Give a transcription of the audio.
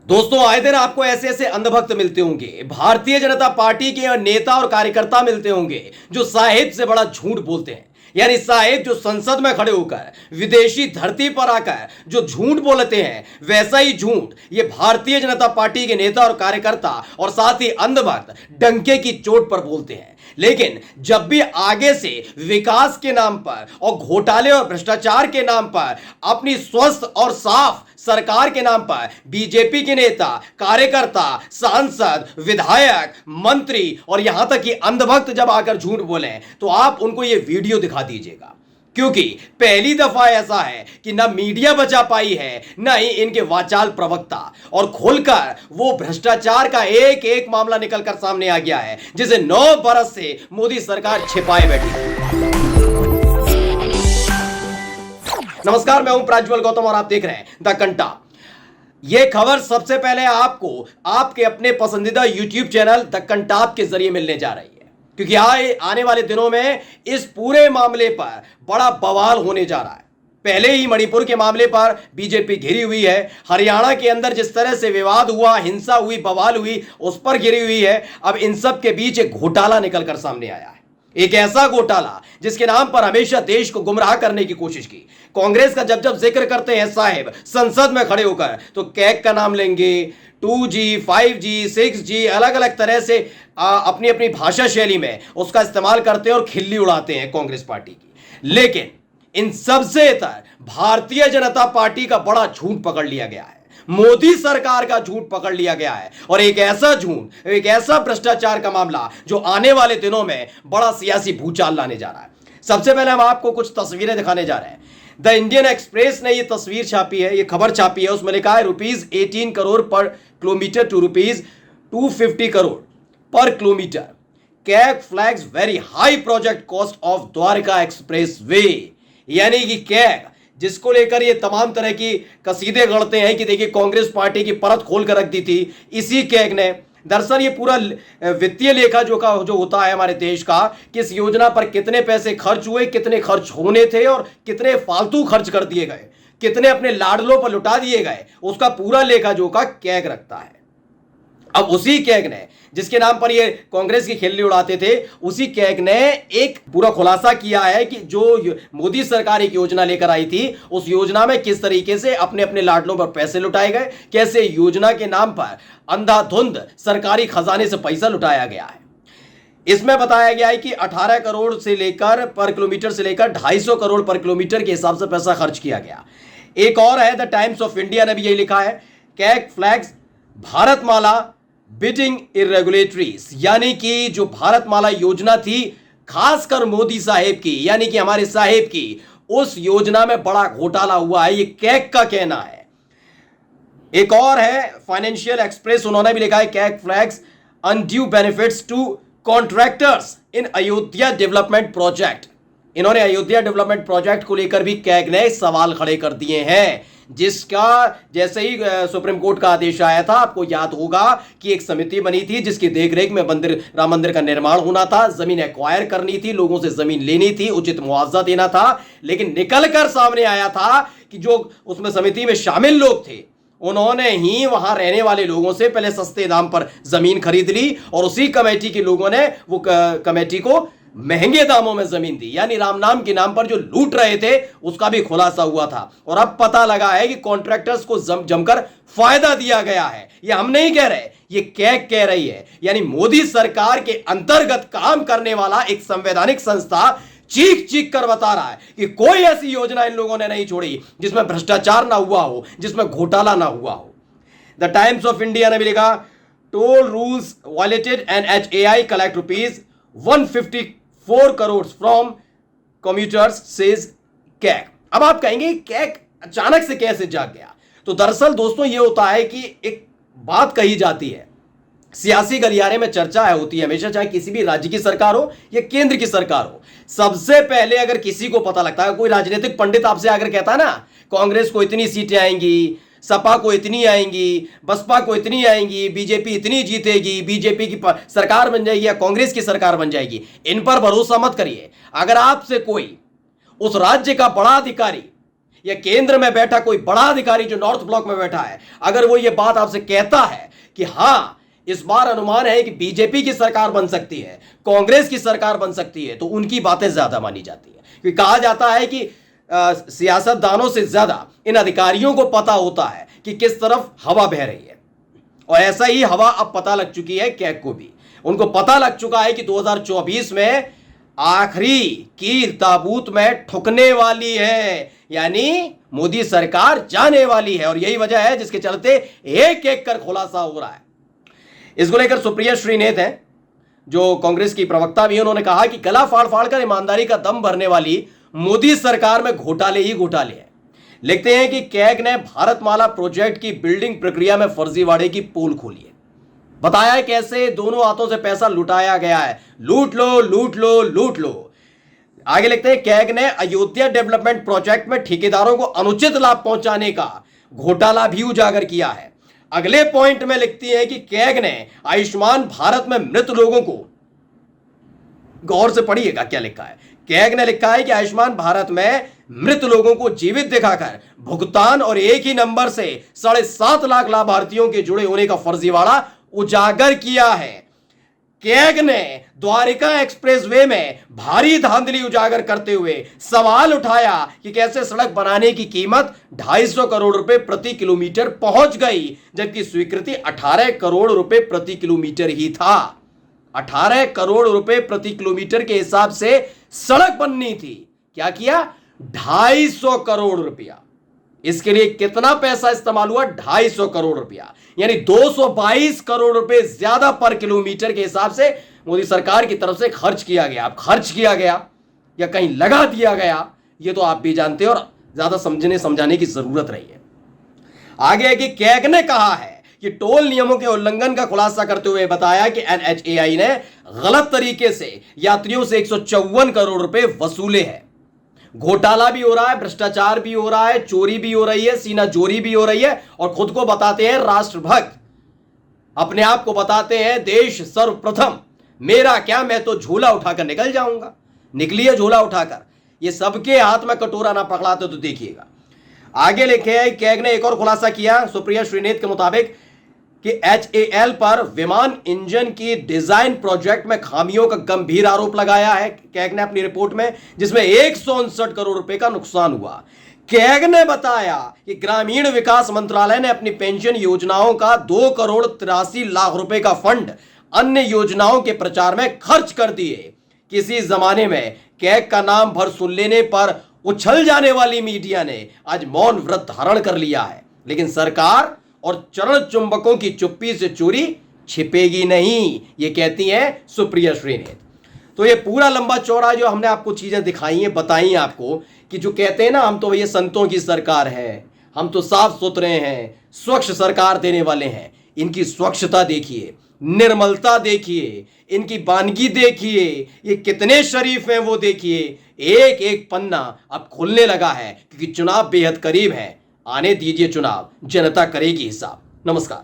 दोस्तों, आए दिन आपको ऐसे ऐसे अंधभक्त मिलते होंगे, भारतीय जनता पार्टी के नेता और कार्यकर्ता मिलते होंगे जो साहिब से बड़ा झूठ बोलते हैं। यानी साहिब जो संसद में खड़े होकर विदेशी धरती पर आकर जो झूठ बोलते हैं, वैसा ही झूठ ये भारतीय जनता पार्टी के नेता और कार्यकर्ता और साथ ही अंधभक्त डंके की चोट पर बोलते हैं। लेकिन जब भी आगे से विकास के नाम पर और घोटाले और भ्रष्टाचार के नाम पर अपनी स्वस्थ और साफ सरकार के नाम पर बीजेपी के नेता, कार्यकर्ता, सांसद, विधायक, मंत्री और यहां तक कि अंधभक्त जब आकर झूठ बोले तो आप उनको यह वीडियो दिखा दीजिएगा। क्योंकि पहली दफा ऐसा है कि ना मीडिया बचा पाई है, ना ही इनके वाचाल प्रवक्ता, और खुलकर वो भ्रष्टाचार का एक एक मामला निकलकर सामने आ गया है जिसे 9 बरस से मोदी सरकार छिपाए बैठी है। नमस्कार, मैं हूं प्रज्वल गौतम और आप देख रहे हैं द कंटा। यह खबर सबसे पहले आपको आपके अपने पसंदीदा यूट्यूब चैनल द कंटाप के जरिए मिलने जा रही है, क्योंकि आने वाले दिनों में इस पूरे मामले पर बड़ा बवाल होने जा रहा है। पहले ही मणिपुर के मामले पर बीजेपी घिरी हुई है, हरियाणा के अंदर जिस तरह से विवाद हुआ, हिंसा हुई, बवाल हुई, उस पर घिरी हुई है। अब इन सब के बीच एक घोटाला निकलकर सामने आया है, एक ऐसा घोटाला जिसके नाम पर हमेशा देश को गुमराह करने की कोशिश की। कांग्रेस का जब जब जिक्र करते हैं साहिब संसद में खड़े होकर तो कैग का नाम लेंगे, 2G, 5G, 6G, अलग अलग तरह से अपनी अपनी भाषा शैली में उसका इस्तेमाल करते हैं और खिल्ली उड़ाते हैं कांग्रेस पार्टी की। लेकिन इन सबसे इतर भारतीय जनता पार्टी का बड़ा झूठ पकड़ लिया गया है, मोदी सरकार का झूठ पकड़ लिया गया है, और एक ऐसा झूठ, एक ऐसा भ्रष्टाचार का मामला जो आने वाले दिनों में बड़ा सियासी भूचाल लाने जा रहा है। सबसे पहले हम आपको कुछ तस्वीरें दिखाने जा रहे हैं। द इंडियन एक्सप्रेस ने यह तस्वीर छापी है, यह खबर छापी है। उसमें लिखा है ₹18 करोड़ पर किलोमीटर टू ₹250 करोड़ पर kilometre. CAG flags very high project cost of Dwarka express way. यानी कि कैग जिसको लेकर ये तमाम तरह की कसीदे गढ़ते हैं कि देखिए कांग्रेस पार्टी की परत खोल कर रख दी थी, इसी कैग ने दरअसल ये पूरा वित्तीय लेखा जो होता है हमारे देश का, किस योजना पर कितने पैसे खर्च हुए, कितने खर्च होने थे और कितने फालतू खर्च कर दिए गए, कितने अपने लाडलों पर लुटा दिए गए, उसका पूरा लेखा जोखा कैग रखता है। अब उसी कैग ने, जिसके नाम पर ये कांग्रेस की खिल्ली उड़ाते थे, उसी कैग ने एक पूरा खुलासा किया है कि जो मोदी सरकार एक योजना लेकर आई थी, उस योजना में किस तरीके से अपने अपने लाडलों पर पैसे लुटाए गए, कैसे योजना के नाम पर अंधाधुंध सरकारी खजाने से पैसा लुटाया गया है। इसमें बताया गया है कि 18 करोड़ से लेकर पर किलोमीटर से लेकर 250 करोड़ पर किलोमीटर के हिसाब से पैसा खर्च किया गया। एक और है, द टाइम्स ऑफ इंडिया ने भी यही लिखा है, कैग फ्लैग्स भारतमाला बिडिंग इरेगुलेटरीज। यानी कि जो भारतमाला योजना थी खासकर मोदी साहेब की, यानी कि हमारे साहेब की, उस योजना में बड़ा घोटाला हुआ है, ये कैग का कहना है। एक और है फाइनेंशियल एक्सप्रेस, उन्होंने भी लिखा है CAG flags undue benefits to contractors in Ayodhya development project. इन्होंने अयोध्या डेवलपमेंट प्रोजेक्ट को लेकर भी कैग ने सवाल खड़े कर दिए हैं, जिसका जैसे ही सुप्रीम कोर्ट का आदेश आया था, आपको याद होगा कि एक समिति बनी थी जिसकी देखरेख में राम मंदिर का निर्माण होना था, जमीन एक्वायर करनी थी, लोगों से जमीन लेनी थी, उचित मुआवजा देना था। लेकिन निकलकर सामने आया था कि जो उसमें समिति में शामिल लोग थे, उन्होंने ही वहां रहने वाले लोगों से पहले सस्ते दाम पर जमीन खरीद ली और उसी कमेटी के लोगों ने वो कमेटी को महंगे दामों में जमीन दी। यानी राम नाम के नाम पर जो लूट रहे थे उसका भी खुलासा हुआ था। और अब पता लगा है कि कॉन्ट्रैक्टर्स को जमकर फायदा दिया गया है। ये हम नहीं कह रहे, ये कैग कह रही है। यानी मोदी सरकार के अंतर्गत काम करने वाला एक संवैधानिक संस्था चीख चीख कर बता रहा है कि कोई ऐसी योजना इन लोगों ने नहीं छोड़ी जिसमें भ्रष्टाचार ना हुआ हो, जिसमें घोटाला ना हुआ हो। द टाइम्स ऑफ इंडिया ने भी लिखा, toll rules violated and HAI collect ₹154 crore from commuters says CAG. अब आप कहेंगे कैग अचानक से कैसे जाग गया? तो दरअसल दोस्तों ये होता है कि एक बात कही जाती है, सियासी गलियारे में चर्चा होती है हमेशा, चाहे किसी भी राज्य की सरकार हो या केंद्र की सरकार हो। सबसे पहले अगर किसी को पता लगता है, कोई राजनीतिक पंडित आपसे आकर कहता है ना, कांग्रेस को इतनी सीटें आएंगी, सपा को इतनी आएंगी, बसपा को इतनी आएंगी, बीजेपी इतनी जीतेगी, बीजेपी की सरकार बन जाएगी या कांग्रेस की सरकार बन जाएगी, इन पर भरोसा मत करिए। अगर आपसे कोई उस राज्य का बड़ा अधिकारी या केंद्र में बैठा कोई बड़ा अधिकारी जो नॉर्थ ब्लॉक में बैठा है, अगर वो ये बात आपसे कहता है कि हां इस बार अनुमान है कि बीजेपी की सरकार बन सकती है, कांग्रेस की सरकार बन सकती है, तो उनकी बातें ज्यादा मानी जाती है। क्योंकि कहा जाता है कि सियासतदानों से ज्यादा इन अधिकारियों को पता होता है कि किस तरफ हवा बह रही है। और ऐसा ही हवा अब पता लग चुकी है कैग को भी। उनको पता लग चुका है कि 2024 में आखिरी कील ताबूत में ठुकने वाली है, यानी मोदी सरकार जाने वाली है। और यही वजह है जिसके चलते एक एक कर खुलासा हो रहा है। इसको लेकर सुप्रिया श्रीनेत हैं जो कांग्रेस की प्रवक्ता भी है, उन्होंने कहा कि गला फाड़ फाड़ कर ईमानदारी का दम भरने वाली मोदी सरकार में घोटाले ही घोटाले हैं। लिखते हैं कि कैग ने भारतमाला प्रोजेक्ट की बिल्डिंग प्रक्रिया में फर्जीवाड़े की पोल खोली है। बताया है कैसे दोनों हाथों से पैसा लुटाया गया है, लूट लो लूट लो लूट लो। आगे लिखते हैं कैग ने अयोध्या डेवलपमेंट प्रोजेक्ट में ठेकेदारों को अनुचित लाभ पहुंचाने का घोटाला भी उजागर किया है। अगले पॉइंट में लिखती है कि कैग ने आयुष्मान भारत में मृत लोगों को, गौर से पढ़िएगा क्या लिखा है, कैग ने लिखा है कि आयुष्मान भारत में मृत लोगों को जीवित दिखाकर भुगतान और एक ही नंबर से 7.5 लाख लाभार्थियों के जुड़े होने का फर्जीवाड़ा उजागर किया है। कैग ने द्वारिका एक्सप्रेसवे में भारी धांधली उजागर करते हुए सवाल उठाया कि कैसे सड़क बनाने की कीमत 250 करोड़ रुपए प्रति किलोमीटर पहुंच गई, जबकि स्वीकृति 18 करोड़ रुपए प्रति किलोमीटर ही था। 18 करोड़ रुपए प्रति किलोमीटर के हिसाब से सड़क बननी थी, क्या किया 250 करोड़ रुपया। इसके लिए कितना पैसा इस्तेमाल हुआ 250 करोड़ रुपया, यानी 222 करोड़ रुपए ज्यादा पर किलोमीटर के हिसाब से मोदी सरकार की तरफ से खर्च किया गया। अब खर्च किया गया या कहीं लगा दिया गया, ये तो आप भी जानते हैं और ज्यादा समझाने की जरूरत नहीं है। आगे है कि कैग ने कहा है कि टोल नियमों के उल्लंघन का खुलासा करते हुए बताया कि NHAI ने गलत तरीके से यात्रियों से 154 करोड़ रुपए वसूले हैं। घोटाला भी हो रहा है, भ्रष्टाचार भी हो रहा है, चोरी भी हो रही है, सीना जोरी भी हो रही है, और खुद को बताते हैं राष्ट्रभक्त, अपने आप को बताते हैं देश सर्वप्रथम, मेरा क्या, मैं तो झोला उठाकर निकल जाऊंगा। निकलिए झोला उठाकर, ये सबके हाथ में कटोरा ना पकड़ाते तो देखिएगा। आगे लिखे है कैग ने एक और खुलासा किया सुप्रिया श्रीनेत के मुताबिक कि HAL पर विमान इंजन की डिजाइन प्रोजेक्ट में खामियों का गंभीर आरोप लगाया है कैग ने अपनी रिपोर्ट में, जिसमें 159 करोड़ रुपए का नुकसान हुआ। कैग ने बताया कि ग्रामीण विकास मंत्रालय ने अपनी पेंशन योजनाओं का 2 करोड़ 83 लाख रुपए का फंड अन्य योजनाओं के प्रचार में खर्च कर दिए। किसी जमाने में कैग का नाम भर सुन लेने पर उछल जाने वाली मीडिया ने आज मौन व्रत धारण कर लिया है, लेकिन सरकार और चरण चुंबकों की चुप्पी से चोरी छिपेगी नहीं, ये कहती हैं सुप्रिया श्रीनेत। तो ये पूरा लंबा चौड़ा जो हमने आपको चीजें दिखाई हैं, बताई हैं आपको, कि जो कहते हैं ना हम तो ये संतों की सरकार है, हम तो साफ सुथरे हैं, स्वच्छ सरकार देने वाले हैं। इनकी स्वच्छता देखिए, निर्मलता देखिए, इनकी वानगी देखिए, ये कितने शरीफ हैं वो देखिए। एक एक पन्ना अब खुलने लगा है, क्योंकि चुनाव बेहद करीब है। आने दीजिए चुनाव, जनता करेगी हिसाब। नमस्कार।